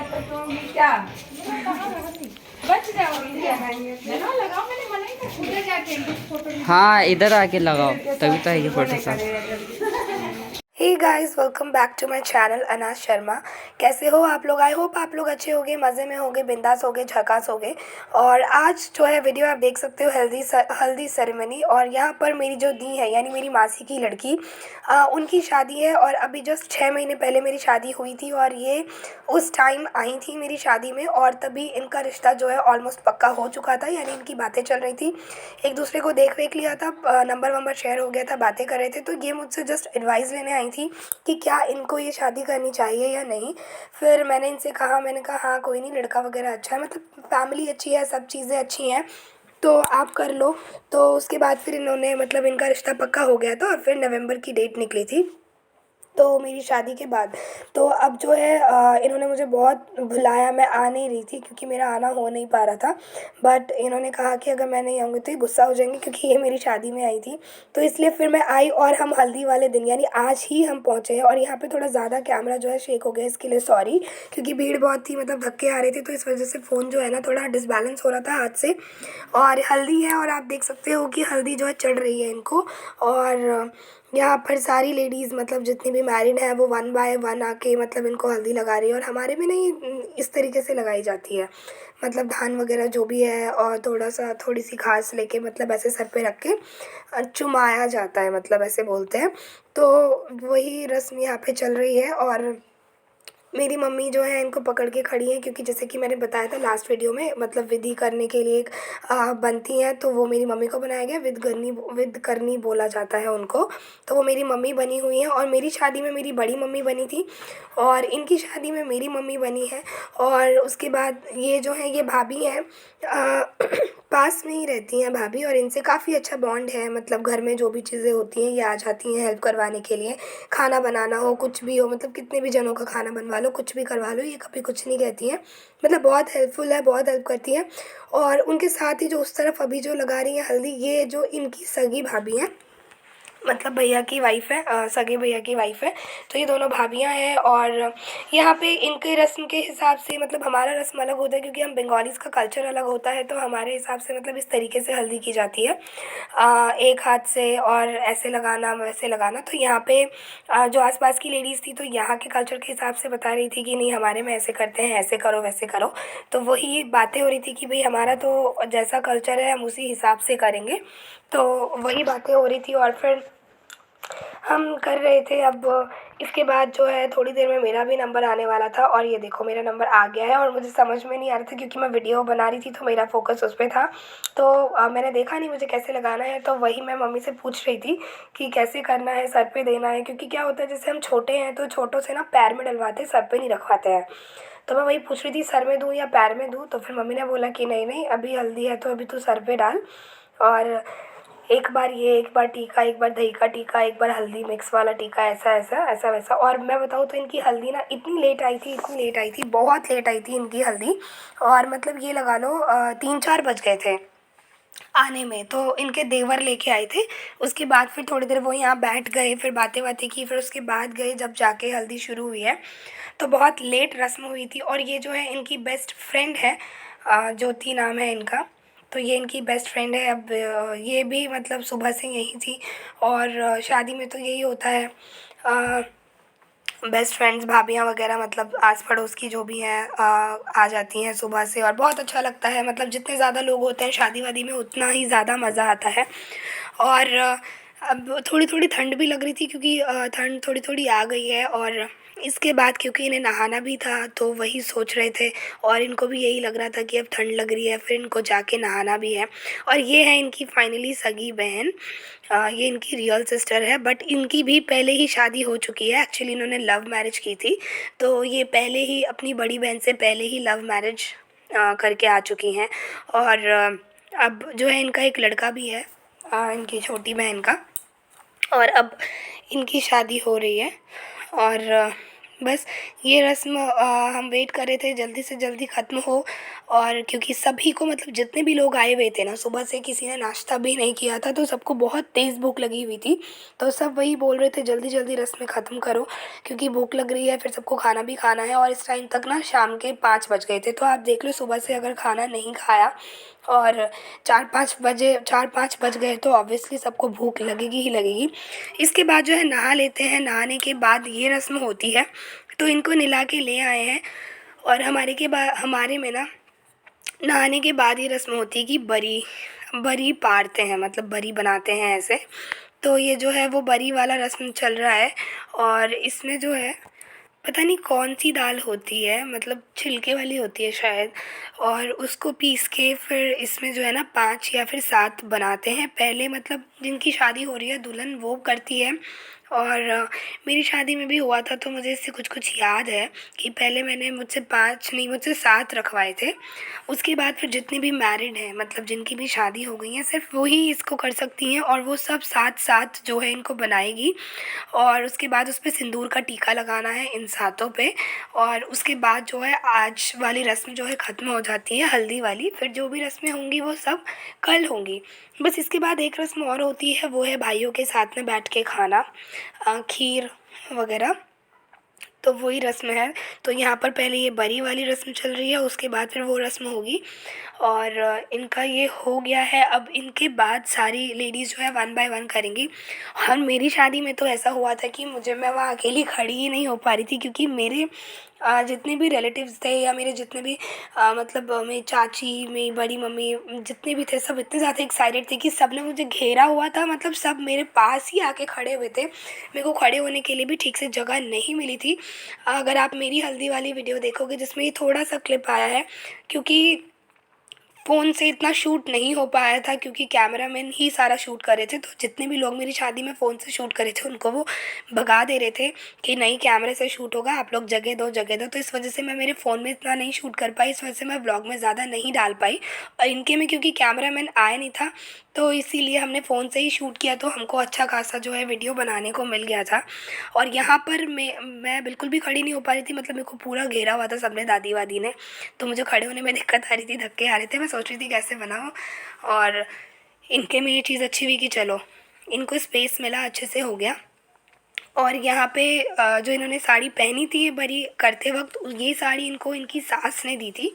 क्या बच जाओगे? लगाओ, मैंने मना ही था। पूरे जाके फोटो। हाँ इधर आके लगाओ तभी तो आएगी फोटो साथ। Hey guys, welcome back to my channel Anaj Sharma. कैसे हो आप लोग? आई होप आप लोग अच्छे होगे, मज़े में होगे, बिंदास होगे, झकास होगे। और आज जो है वीडियो आप देख सकते हो हल्दी सेरेमनी। और यहाँ पर मेरी जो दी है यानी मेरी मासी की लड़की, उनकी शादी है। और अभी जस्ट 6 महीने पहले मेरी शादी हुई थी और ये उस टाइम आई थी मेरी शादी में। और तभी इनका रिश्ता जो है ऑलमोस्ट पक्का हो चुका था, यानी इनकी बातें चल रही थी, एक दूसरे को देख वेख लिया था, नंबर वंबर शेयर हो गया था, बातें कर रहे थे। तो ये मुझसे जस्ट एडवाइस लेने आई थी कि क्या इनको ये शादी करनी चाहिए या नहीं। फिर मैंने इनसे कहा, मैंने कहा हाँ कोई नहीं, लड़का वगैरह अच्छा है, मतलब फैमिली अच्छी है, सब चीज़ें अच्छी हैं, तो आप कर लो। तो उसके बाद फिर इन्होंने, मतलब इनका रिश्ता पक्का हो गया था और फिर नवंबर की डेट निकली थी, तो मेरी शादी के बाद। तो अब जो है इन्होंने मुझे बहुत बुलाया, मैं आ नहीं रही थी क्योंकि मेरा आना हो नहीं पा रहा था। बट इन्होंने कहा कि अगर मैं नहीं आऊँगी तो ये गुस्सा हो जाएंगे, क्योंकि ये मेरी शादी में आई थी। तो इसलिए फिर मैं आई और हम हल्दी वाले दिन यानी आज ही हम पहुँचे हैं। और यहाँ पे थोड़ा ज़्यादा कैमरा जो है शेक हो गया, इसके लिए सॉरी, क्योंकि भीड़ बहुत थी, मतलब धक्के आ रहे थे, तो इस वजह से फ़ोन जो है ना थोड़ा डिसबैलेंस हो रहा था हाथ से। और हल्दी है और आप देख सकते हो कि हल्दी जो है चढ़ रही है इनको। और यहाँ पर सारी लेडीज़, मतलब जितनी भी मैरिड हैं, वो 1 बाय 1 आके मतलब इनको हल्दी लगा रही है। और हमारे में नहीं इस तरीके से लगाई जाती है, मतलब धान वगैरह जो भी है और थोड़ी सी घास लेके, मतलब ऐसे सर पे रख के चुमाया जाता है, मतलब ऐसे बोलते हैं। तो वही रस्म यहाँ पे चल रही है। और मेरी मम्मी जो है इनको पकड़ के खड़ी है, क्योंकि जैसे कि मैंने बताया था लास्ट वीडियो में, मतलब विधि करने के लिए एक बनती हैं, तो वो मेरी मम्मी को बनाया गया। विद करनी बोला जाता है उनको, तो वो मेरी मम्मी बनी हुई है। और मेरी शादी में मेरी बड़ी मम्मी बनी थी और इनकी शादी में मेरी मम्मी बनी है। और उसके बाद ये जो है ये भाभी हैं, पास में ही रहती हैं भाभी, और इनसे काफ़ी अच्छा बॉन्ड है। मतलब घर में जो भी चीज़ें होती हैं ये आ जाती हैं हेल्प करवाने के लिए, खाना बनाना हो, कुछ भी हो, मतलब कितने भी जनों का खाना बनवा लो, कुछ भी करवा लो, ये कभी कुछ नहीं कहती हैं। मतलब बहुत हेल्पफुल है, बहुत हेल्प करती हैं। और उनके साथ ही जो उस तरफ अभी जो लगा रही हैं हल्दी, ये जो इनकी सगी भाभी हैं, मतलब भैया की वाइफ़ है, सगे भैया की वाइफ़ है। तो ये दोनों भाभियाँ हैं। और यहाँ पे इनके रस्म के हिसाब से, मतलब हमारा रस्म अलग होता है क्योंकि हम बंगालीज़ का कल्चर अलग होता है, तो हमारे हिसाब से मतलब इस तरीके से हल्दी की जाती है, एक हाथ से और ऐसे लगाना वैसे लगाना। तो यहाँ पे जो आसपास की लेडीज़ थी, तो यहाँ के कल्चर के हिसाब से बता रही थी कि नहीं हमारे में ऐसे करते हैं, ऐसे करो वैसे करो। तो वही बातें हो रही थी कि भाई हमारा तो जैसा कल्चर है हम उसी हिसाब से करेंगे, तो वही बातें हो रही थी। और फिर हम कर रहे थे। अब इसके बाद जो है थोड़ी देर में मेरा भी नंबर आने वाला था, और ये देखो मेरा नंबर आ गया है। और मुझे समझ में नहीं आ रहा था क्योंकि मैं वीडियो बना रही थी, तो मेरा फोकस उस पर था, तो मैंने देखा नहीं मुझे कैसे लगाना है। तो वही मैं मम्मी से पूछ रही थी कि कैसे करना है, सर पे देना है, क्योंकि क्या होता है जैसे हम छोटे हैं तो छोटों से ना पैर में डलवाते, सर पे नहीं रखवाते हैं। तो मैं वही पूछ रही थी सर में दूँ या पैर में दूँ। तो फिर मम्मी ने बोला कि नहीं नहीं, अभी हल्दी है तो अभी तू सर पे डाल, और एक बार ये, एक बार टीका, एक बार दही का टीका, एक बार हल्दी मिक्स वाला टीका, ऐसा ऐसा ऐसा वैसा। और मैं बताऊँ तो इनकी हल्दी ना इतनी लेट आई थी, इतनी लेट आई थी, बहुत लेट आई थी इनकी हल्दी। और मतलब ये लगा लो 3-4 बज गए थे आने में। तो इनके देवर लेके आए थे। उसके बाद फिर थोड़ी देर वो यहाँ बैठ गए, फिर बातें बातें की, फिर उसके बाद गए जब जाके हल्दी शुरू हुई है। तो बहुत लेट रस्म हुई थी। और ये जो है इनकी बेस्ट फ्रेंड है, ज्योति नाम है इनका। तो ये इनकी बेस्ट फ्रेंड है। अब ये भी मतलब सुबह से यहीं थी। और शादी में तो यही होता है, बेस्ट फ्रेंड्स भाभियाँ वगैरह, मतलब आस पड़ोस की जो भी हैं आ जाती हैं सुबह से। और बहुत अच्छा लगता है, मतलब जितने ज़्यादा लोग होते हैं शादी वादी में उतना ही ज़्यादा मज़ा आता है। और अब थोड़ी थोड़ी ठंड भी लग रही थी, क्योंकि ठंड थोड़ी थोड़ी आ गई है। और इसके बाद क्योंकि इन्हें नहाना भी था, तो वही सोच रहे थे, और इनको भी यही लग रहा था कि अब ठंड लग रही है, फिर इनको जाके नहाना भी है। और ये है इनकी फाइनली सगी बहन, ये इनकी रियल सिस्टर है, बट इनकी भी पहले ही शादी हो चुकी है। एक्चुअली इन्होंने लव मैरिज की थी, तो ये पहले ही अपनी बड़ी बहन से पहले ही लव मैरिज करके आ चुकी हैं। और अब जो है इनका एक लड़का भी है, इनकी छोटी बहन का। और अब इनकी शादी हो रही है। और बस ये रस्म हम वेट कर रहे थे जल्दी से जल्दी ख़त्म हो। और क्योंकि सभी को मतलब जितने भी लोग आए हुए थे ना, सुबह से किसी ने नाश्ता भी नहीं किया था, तो सबको बहुत तेज़ भूख लगी हुई थी। तो सब वही बोल रहे थे जल्दी जल्दी रस्में ख़त्म करो, क्योंकि भूख लग रही है, फिर सबको खाना भी खाना है। और इस टाइम तक ना शाम के 5 बज गए थे। तो आप देख लो, सुबह से अगर खाना नहीं खाया और 4-5 बज गए तो ऑब्वियसली सबको भूख लगेगी ही लगेगी। इसके बाद जो है नहा लेते हैं। नहाने के बाद ये रस्म होती है, तो इनको नहला के ले आए हैं। और हमारे में ना नहाने के बाद ये रस्म होती है कि बरी बरी पारते हैं, मतलब बरी बनाते हैं ऐसे। तो ये जो है वो बरी वाला रस्म चल रहा है। और इसमें जो है पता नहीं कौन सी दाल होती है, मतलब छिलके वाली होती है शायद। और उसको पीस के फिर इसमें जो है ना 5 या फिर 7 बनाते हैं। पहले मतलब जिनकी शादी हो रही है दुल्हन वो करती है। और मेरी शादी में भी हुआ था, तो मुझे इससे कुछ कुछ याद है कि पहले मैंने मुझसे 5 नहीं, मुझसे 7 रखवाए थे। उसके बाद फिर जितने भी मैरिड हैं, मतलब जिनकी भी शादी हो गई है, सिर्फ वही इसको कर सकती हैं। और वो सब 7 जो है इनको बनाएगी। और उसके बाद उस पर सिंदूर का टीका लगाना है इन 7 पे। और उसके बाद जो है आज वाली रस्म जो है ख़त्म हो जाती है, हल्दी वाली। फिर जो भी रस्में होंगी वो सब कल होंगी। बस इसके बाद एक रस्म और होती है, वो है भाइयों के साथ में बैठ के खाना, खीर वगैरह। तो वही रस्म है। तो यहाँ पर पहले ये बरी वाली रस्म चल रही है, उसके बाद फिर वो रस्म होगी। और इनका ये हो गया है। अब इनके बाद सारी लेडीज़ जो है 1 बाय 1 करेंगी। और मेरी शादी में तो ऐसा हुआ था कि मैं वहाँ अकेली खड़ी ही नहीं हो पा रही थी, क्योंकि मेरे जितने भी रिलेटिव्स थे या मेरे जितने भी मतलब मेरी चाची, मेरी बड़ी मम्मी, जितने भी थे सब इतने ज़्यादा एक्साइटेड थे कि सब ने मुझे घेरा हुआ था। मतलब सब मेरे पास ही आके खड़े हुए थे। मेरे को खड़े होने के लिए भी ठीक से जगह नहीं मिली थी। अगर आप मेरी हल्दी वाली वीडियो देखोगे जिसमें ये थोड़ा सा क्लिप आया है, क्योंकि फ़ोन से इतना शूट नहीं हो पाया था, क्योंकि कैमरामैन ही सारा शूट कर रहे थे। तो जितने भी लोग मेरी शादी में फ़ोन से शूट करे थे उनको वो भगा दे रहे थे कि नहीं, कैमरे से शूट होगा, आप लोग जगह दो जगह दो। तो इस वजह से मैं मेरे फ़ोन में इतना नहीं शूट कर पाई, इस वजह से मैं व्लॉग में ज़्यादा नहीं डाल पाई। और इनके में क्योंकि कैमरामैन आया नहीं था, तो इसीलिए हमने फ़ोन से ही शूट किया, तो हमको अच्छा खासा जो है वीडियो बनाने को मिल गया था। और यहाँ पर मैं बिल्कुल भी खड़ी नहीं हो पा रही थी, मतलब मेरे को पूरा घेरा हुआ था सबने, दादी वादी ने। तो मुझे खड़े होने में दिक्कत आ रही थी, धक्के आ रहे थे। मैं सोच रही थी कैसे बनाऊँ। और इनके में ये चीज़ अच्छी हुई कि चलो इनको स्पेस मिला, अच्छे से हो गया। और यहाँ पे जो इन्होंने साड़ी पहनी थी ये बरी करते वक्त, ये साड़ी इनको इनकी सास ने दी थी।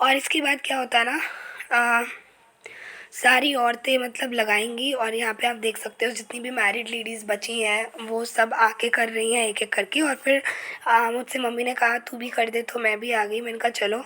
और इसके बाद क्या होता है ना, सारी औरतें मतलब लगाएंगी। और यहाँ पे आप देख सकते हो जितनी भी मैरिड लेडीज़ बची हैं वो सब आके कर रही हैं एक एक करके। और फिर मुझसे मम्मी ने कहा तू भी कर दे, तो मैं भी आ गई। मैंने कहा चलो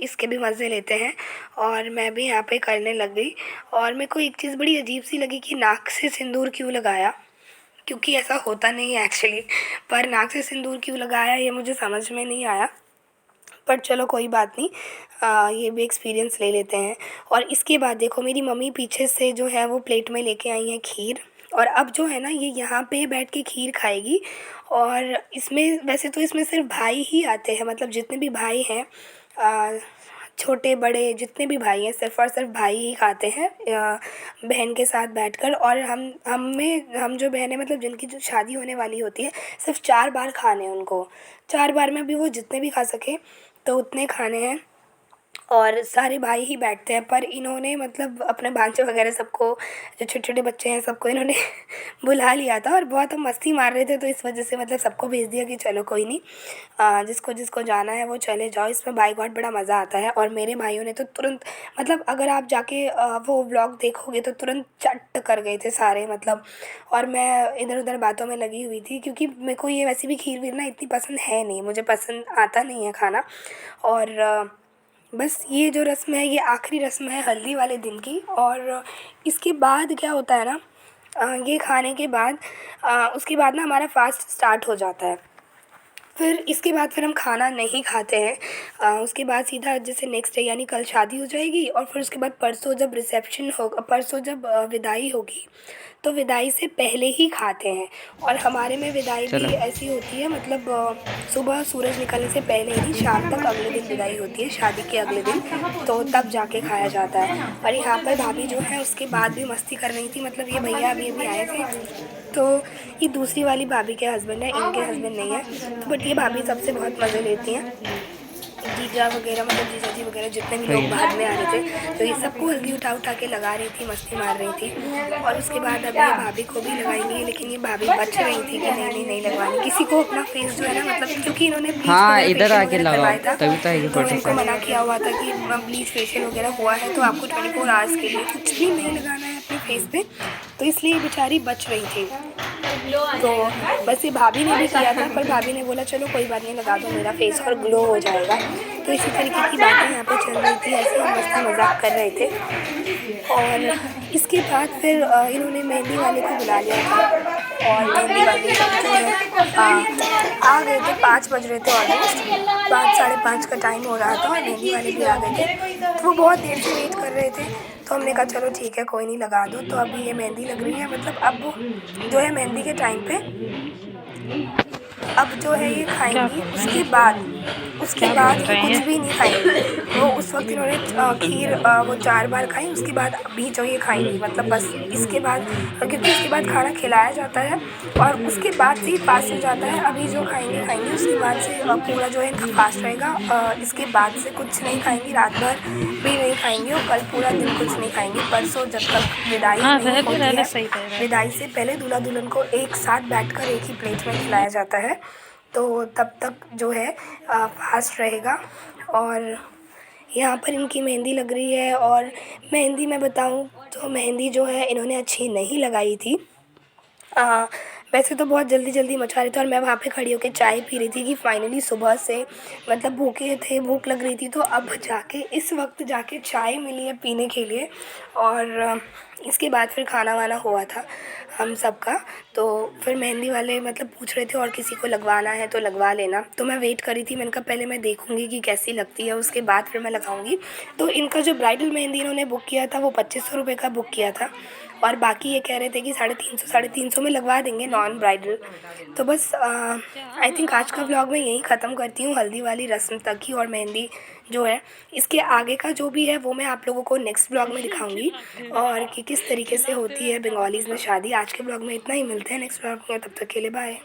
इसके भी मज़े लेते हैं। और मैं भी यहाँ पे करने लग गई। और मेरे को एक चीज़ बड़ी अजीब सी लगी कि नाक से सिंदूर क्यों लगाया, क्योंकि ऐसा होता नहीं है एक्चुअली। पर नाक से सिंदूर क्यों लगाया ये मुझे समझ में नहीं आया। पर चलो कोई बात नहीं, ये भी एक्सपीरियंस ले लेते हैं। और इसके बाद देखो मेरी मम्मी पीछे से जो है वो प्लेट में लेके आई हैं खीर। और अब जो है ना ये यहाँ पे बैठ के खीर खाएगी। और इसमें वैसे तो इसमें सिर्फ भाई ही आते हैं, मतलब जितने भी भाई हैं, छोटे बड़े जितने भी भाई हैं, सिर्फ और सिर्फ भाई ही खाते हैं बहन के साथ बैठकर। और हम जो बहन है, मतलब जिनकी जो शादी होने वाली होती है, सिर्फ 4 बार खाने हैं उनको। 4 बार में भी वो जितने भी खा सके तो उतने खाने हैं। और सारे भाई ही बैठते हैं। पर इन्होंने मतलब अपने भांजे वगैरह सबको, जो छोटे छोटे बच्चे हैं सबको इन्होंने बुला लिया था। और बहुत हम मस्ती मार रहे थे, तो इस वजह से मतलब सबको भेज दिया कि चलो कोई नहीं, जिसको जिसको जाना है वो चले जाओ। इसमें बाय गॉड बड़ा मज़ा आता है। और मेरे भाइयों ने तो तुरंत, मतलब अगर आप जाके वो व्लॉग देखोगे तो तुरंत चट कर गए थे सारे, मतलब। और मैं इधर उधर बातों में लगी हुई थी, क्योंकि मेरे को ये वैसे भी खीर वीर ना इतनी पसंद है नहीं, मुझे पसंद आता नहीं है खाना। और बस ये जो रस्म है ये आखिरी रस्म है हल्दी वाले दिन की। और इसके बाद क्या होता है ना, ये खाने के बाद उसके बाद ना हमारा फास्ट स्टार्ट हो जाता है। फिर इसके बाद फिर हम खाना नहीं खाते हैं। उसके बाद सीधा जैसे नेक्स्ट डे यानी कल शादी हो जाएगी। और फिर उसके बाद परसों जब रिसेप्शन होगा, परसों जब विदाई होगी, तो विदाई से पहले ही खाते हैं। और हमारे में विदाई भी ऐसी होती है, मतलब सुबह सूरज निकलने से पहले ही शाम तक अगले दिन विदाई होती है, शादी के अगले दिन, तो तब जाके खाया जाता है। और यहाँ पर भाभी जो है उसके बाद भी मस्ती कर रही थी, मतलब ये भैया अभी अभी आए थे तो ये दूसरी वाली भाभी के हस्बैंड है, इनके हस्बैंड नहीं है। तो बट ये भाभी सबसे बहुत मज़े लेती हैं। जीजा वगैरह मतलब जीजा जी वगैरह जितने भी लोग बाद में आ रहे थे तो ये सबको हल्दी उठा उठा के लगा रही थी, मस्ती मार रही थी। और उसके बाद अब ये भाभी को भी लगाएंगी, लेकिन ये भाभी बच रही थी कि नहीं लगवानी किसी को अपना फेस जो है ना, मतलब क्योंकि इन्होंने ब्लीच हाँ वगैरह इधर फेशियल आके वगैरह लगाओ करवाया था, तभी तो आएगी तो फोटो इनको मना किया हुआ था कि ब्लीच फेशियल वगैरह हुआ है तो आपको 24 आवर्स के लिए कुछ भी नहीं लगाना है अपने फेस पे। तो इसलिए बेचारी बच रही थी। तो बस ये भाभी ने भी किया था, पर भाभी ने बोला चलो कोई बात नहीं, लगा दो, मेरा फेस और ग्लो हो जाएगा। तो इसी तरीके की बातें यहाँ पे चल रही थी, ऐसे हम मस्ती मजाक कर रहे थे। और इसके बाद फिर इन्होंने मेहंदी वाले को बुला लिया था और मेहंदी वाले जो है आ गए थे, 5 बज रहे थे ऑलमोस्ट, 5 साढ़े 5 का टाइम हो रहा था और मेहंदी वाले भी आ गए थे। तो वो बहुत देर से वेट कर रहे थे, तो हमने कहा चलो ठीक है कोई नहीं, लगा दो। तो अभी ये मेहंदी लग रही है, मतलब अब जो है मेहंदी के टाइम पे अब जो है ये खाएंगी, उसके बाद ये कुछ भी नहीं खाएंगी। वो उस वक्त इन्होंने खीर वो 4 बार खाई, उसके बाद अभी जो ये खाएंगी, मतलब बस इसके बाद, क्योंकि उसके बाद खाना खिलाया जाता है और उसके बाद से ही फास्ट हो जाता है। अभी जो खाएंगे उसके बाद से पूरा जो है इनका फास्ट रहेगा। इसके बाद से कुछ नहीं खाएंगी, रात भर भी नहीं खाएंगी और कल पूरा दिन कुछ नहीं खाएंगी। परसों जब तक विदाई नहीं होती है, विदाई से पहले दूल्हा दुल्हन को एक साथ बैठकर एक ही प्लेट में खिलाया जाता है, तो तब तक जो है फास्ट रहेगा। और यहाँ पर इनकी मेहंदी लग रही है। और मेहंदी मैं बताऊँ तो मेहंदी जो है इन्होंने अच्छी नहीं लगाई थी। वैसे तो बहुत जल्दी मचा रहे थे और मैं वहाँ पे खड़ी होकर चाय पी रही थी कि फाइनली सुबह से मतलब भूखे थे, भूख लग रही थी, तो अब जाके इस वक्त जाके चाय मिली है पीने के लिए। और इसके बाद फिर खाना वाना हुआ था हम सबका, तो फिर मेहंदी वाले मतलब पूछ रहे थे और किसी को लगवाना है तो लगवा लेना। तो मैं वेट करी थी, मैंने कहा पहले मैं देखूँगी कि कैसी लगती है, उसके बाद फिर मैं लगाऊँगी। तो इनका जो ब्राइडल मेहंदी इन्होंने बुक किया था वो 2500 रुपये का बुक किया था और बाकी ये कह रहे थे कि 350 में लगवा देंगे नॉन ब्राइडल। तो बस आई थिंक आज का व्लॉग मैं यहीं ख़त्म करती हूँ, हल्दी वाली रस्म तक ही। और मेहंदी जो है इसके आगे का जो भी है वो मैं आप लोगों को नेक्स्ट ब्लॉग में दिखाऊंगी और कि किस तरीके से होती है बंगालीज़ में शादी। आज के ब्लॉग में इतना ही, मिलते हैं नेक्स्ट ब्लॉग में, तब तक के लिए बाय।